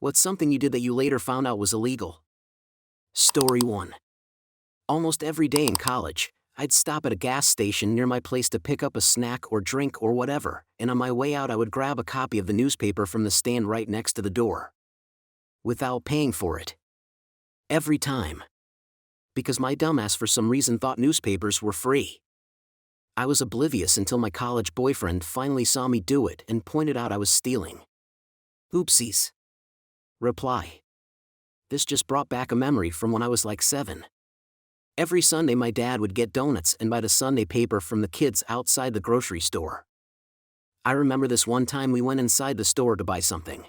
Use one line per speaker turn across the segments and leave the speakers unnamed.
What's something you did that you later found out was illegal? Story 1. Almost every day in college, I'd stop at a gas station near my place to pick up a snack or drink or whatever, and on my way out I would grab a copy of the newspaper from the stand right next to the door. Without paying for it. Every time. Because my dumbass for some reason thought newspapers were free. I was oblivious until my college boyfriend finally saw me do it and pointed out I was stealing. Oopsies. Reply. This just brought back a memory from when I was like 7. Every Sunday my dad would get donuts and buy the Sunday paper from the kids outside the grocery store. I remember this one time we went inside the store to buy something.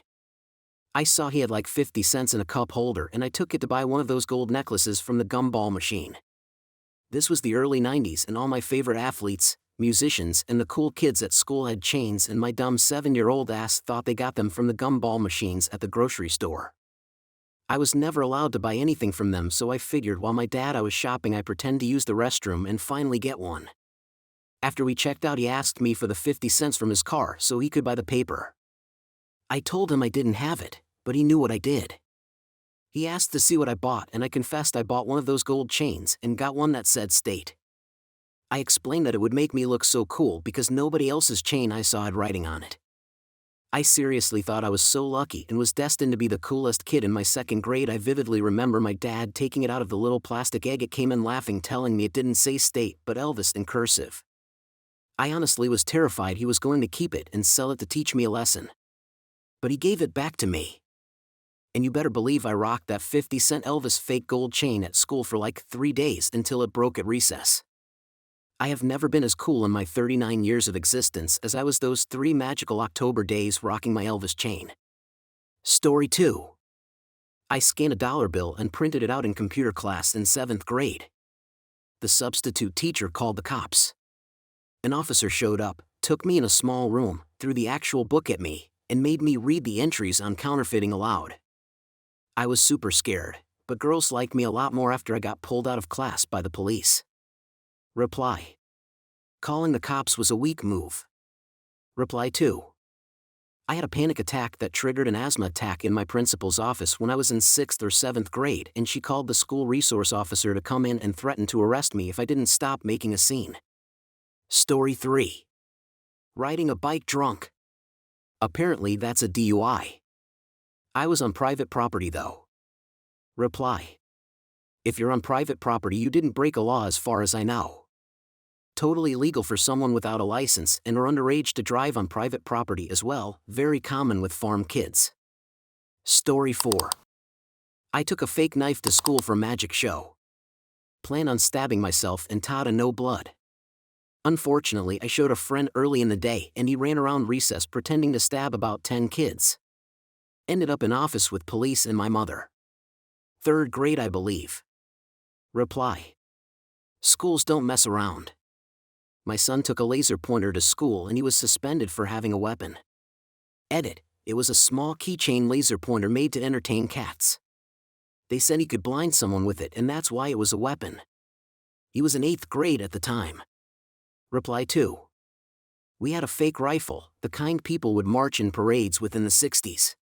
I saw he had like 50 cents in a cup holder and I took it to buy one of those gold necklaces from the gumball machine. This was the early 90s and all my favorite athletes, musicians and the cool kids at school had chains and my dumb 7-year-old ass thought they got them from the gumball machines at the grocery store. I was never allowed to buy anything from them, so I figured while my dad was shopping I pretend to use the restroom and finally get one. After we checked out he asked me for the 50 cents from his car so he could buy the paper. I told him I didn't have it, but he knew what I did. He asked to see what I bought and I confessed I bought one of those gold chains and got one that said state. I explained that it would make me look so cool because nobody else's chain I saw had writing on it. I seriously thought I was so lucky and was destined to be the coolest kid in my 2nd grade. I vividly remember my dad taking it out of the little plastic egg it came in laughing, telling me it didn't say state but Elvis in cursive. I honestly was terrified he was going to keep it and sell it to teach me a lesson. But he gave it back to me. And you better believe I rocked that 50-cent Elvis fake gold chain at school for like 3 days until it broke at recess. I have never been as cool in my 39 years of existence as I was those 3 magical October days rocking my Elvis chain. Story 2. I scanned a dollar bill and printed it out in computer class in 7th grade. The substitute teacher called the cops. An officer showed up, took me in a small room, threw the actual book at me, and made me read the entries on counterfeiting aloud. I was super scared, but girls liked me a lot more after I got pulled out of class by the police. Reply. Calling the cops was a weak move. Reply 2. I had a panic attack that triggered an asthma attack in my principal's office when I was in 6th or 7th grade, and she called the school resource officer to come in and threaten to arrest me if I didn't stop making a scene. Story 3. Riding a bike drunk. Apparently that's a DUI. I was on private property though. Reply. If you're on private property you didn't break a law as far as I know. Totally illegal for someone without a license and or underage to drive on private property as well, very common with farm kids. Story 4. I took a fake knife to school for a magic show. Plan on stabbing myself and Tada no blood. Unfortunately I showed a friend early in the day and he ran around recess pretending to stab about 10 kids. Ended up in office with police and my mother. 3rd grade I believe. Reply. Schools don't mess around. My son took a laser pointer to school and he was suspended for having a weapon. Edit. It was a small keychain laser pointer made to entertain cats. They said he could blind someone with it and that's why it was a weapon. He was in 8th grade at the time. Reply 2. We had a fake rifle, the kind people would march in parades with in the 60s.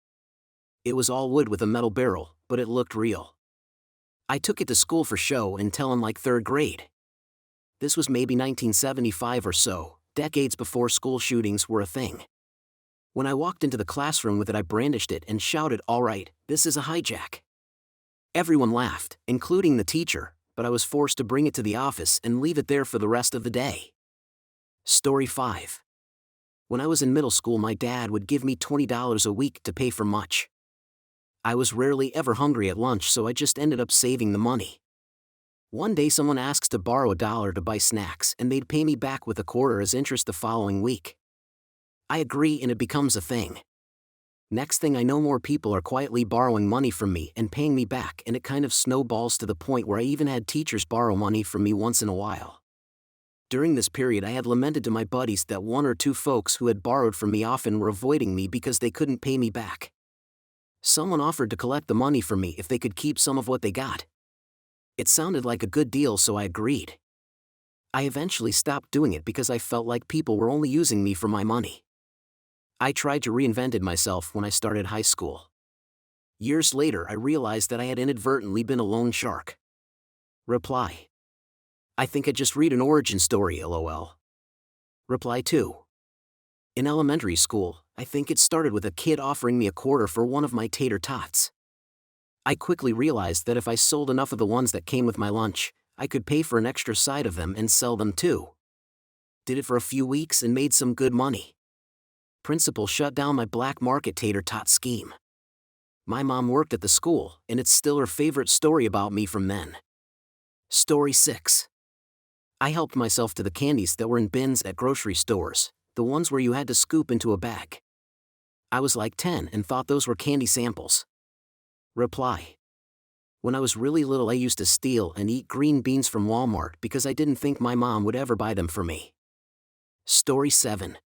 It was all wood with a metal barrel, but it looked real. I took it to school for show and tell in like 3rd grade. This was maybe 1975 or so, decades before school shootings were a thing. When I walked into the classroom with it I brandished it and shouted, "All right, this is a hijack." Everyone laughed, including the teacher, but I was forced to bring it to the office and leave it there for the rest of the day. Story 5. When I was in middle school my dad would give me $20 a week to pay for much. I was rarely ever hungry at lunch so I just ended up saving the money. One day someone asks to borrow $1 to buy snacks and they'd pay me back with a quarter as interest the following week. I agree and it becomes a thing. Next thing I know more people are quietly borrowing money from me and paying me back and it kind of snowballs to the point where I even had teachers borrow money from me once in a while. During this period I had lamented to my buddies that 1 or 2 folks who had borrowed from me often were avoiding me because they couldn't pay me back. Someone offered to collect the money from me if they could keep some of what they got. It sounded like a good deal so I agreed. I eventually stopped doing it because I felt like people were only using me for my money. I tried to reinvent myself when I started high school. Years later, I realized that I had inadvertently been a loan shark. Reply: I think I just read an origin story, lol. Reply 2: in elementary school, I think it started with a kid offering me a quarter for one of my tater tots. I quickly realized that if I sold enough of the ones that came with my lunch, I could pay for an extra side of them and sell them too. Did it for a few weeks and made some good money. Principal shut down my black market tater tot scheme. My mom worked at the school, and it's still her favorite story about me from then. Story 6. I helped myself to the candies that were in bins at grocery stores, the ones where you had to scoop into a bag. I was like 10 and thought those were candy samples. Reply: when I was really little, I used to steal and eat green beans from Walmart because I didn't think my mom would ever buy them for me. Story 7.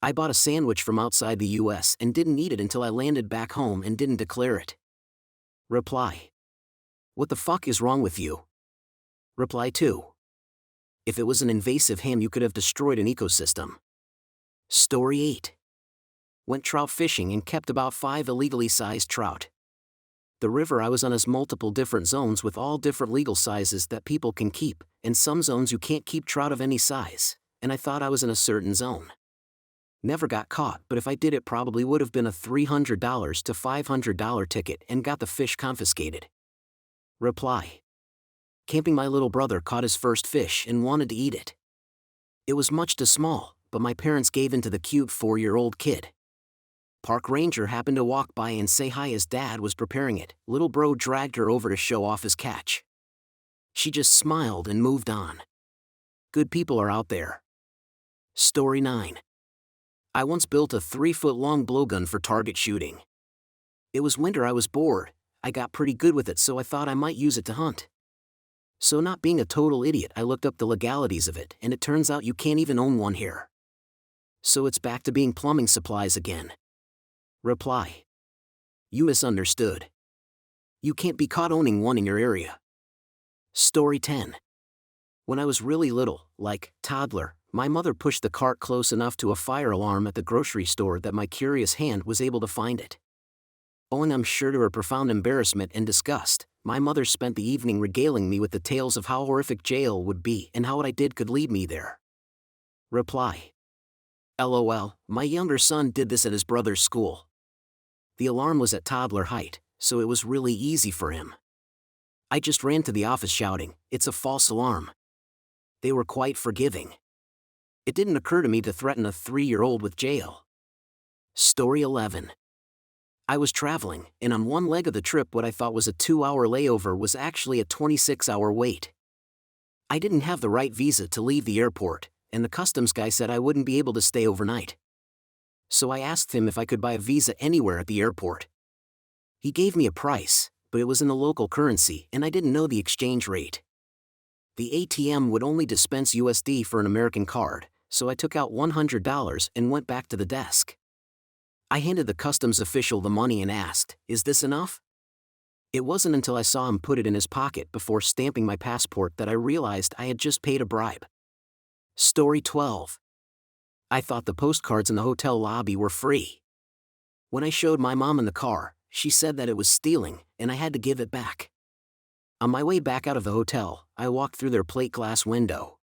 I bought a sandwich from outside the US and didn't eat it until I landed back home and didn't declare it. Reply: what the fuck is wrong with you? Reply 2. If it was an invasive ham, you could have destroyed an ecosystem. Story 8. Went trout fishing and kept about 5 illegally sized trout. The river I was on has multiple different zones with all different legal sizes that people can keep, and some zones you can't keep trout of any size, and I thought I was in a certain zone. Never got caught, but if I did, it probably would have been a $300 to $500 ticket and got the fish confiscated. Reply: camping, my little brother caught his first fish and wanted to eat it. It was much too small, but my parents gave in to the cute 4-year-old kid. Park ranger happened to walk by and say hi as dad was preparing it. Little bro dragged her over to show off his catch. She just smiled and moved on. Good people are out there. Story 9. I once built a 3-foot-long blowgun for target shooting. It was winter, I was bored, I got pretty good with it, so I thought I might use it to hunt. So, not being a total idiot, I looked up the legalities of it, and it turns out you can't even own one here. So it's back to being plumbing supplies again. Reply: you misunderstood. You can't be caught owning one in your area. Story 10. When I was really little, like toddler, my mother pushed the cart close enough to a fire alarm at the grocery store that my curious hand was able to find it. Owing, I'm sure, to her profound embarrassment and disgust, my mother spent the evening regaling me with the tales of how horrific jail would be and how what I did could lead me there. Reply: LOL, my younger son did this at his brother's school. The alarm was at toddler height, so it was really easy for him. I just ran to the office shouting, "It's a false alarm." They were quite forgiving. It didn't occur to me to threaten a 3-year-old with jail. Story 11. I was traveling, and on one leg of the trip, what I thought was a 2-hour layover was actually a 26-hour wait. I didn't have the right visa to leave the airport, and the customs guy said I wouldn't be able to stay overnight. So I asked him if I could buy a visa anywhere at the airport. He gave me a price, but it was in the local currency, and I didn't know the exchange rate. The ATM would only dispense USD for an American card, so I took out $100 and went back to the desk. I handed the customs official the money and asked, "Is this enough?" It wasn't until I saw him put it in his pocket before stamping my passport that I realized I had just paid a bribe. Story 12. I thought the postcards in the hotel lobby were free. When I showed my mom in the car, she said that it was stealing, and I had to give it back. On my way back out of the hotel, I walked through their plate glass window.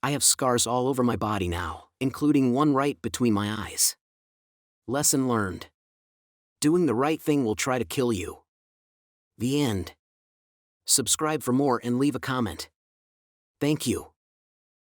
I have scars all over my body now, including one right between my eyes. Lesson learned. Doing the right thing will try to kill you. The end. Subscribe for more and leave a comment. Thank you.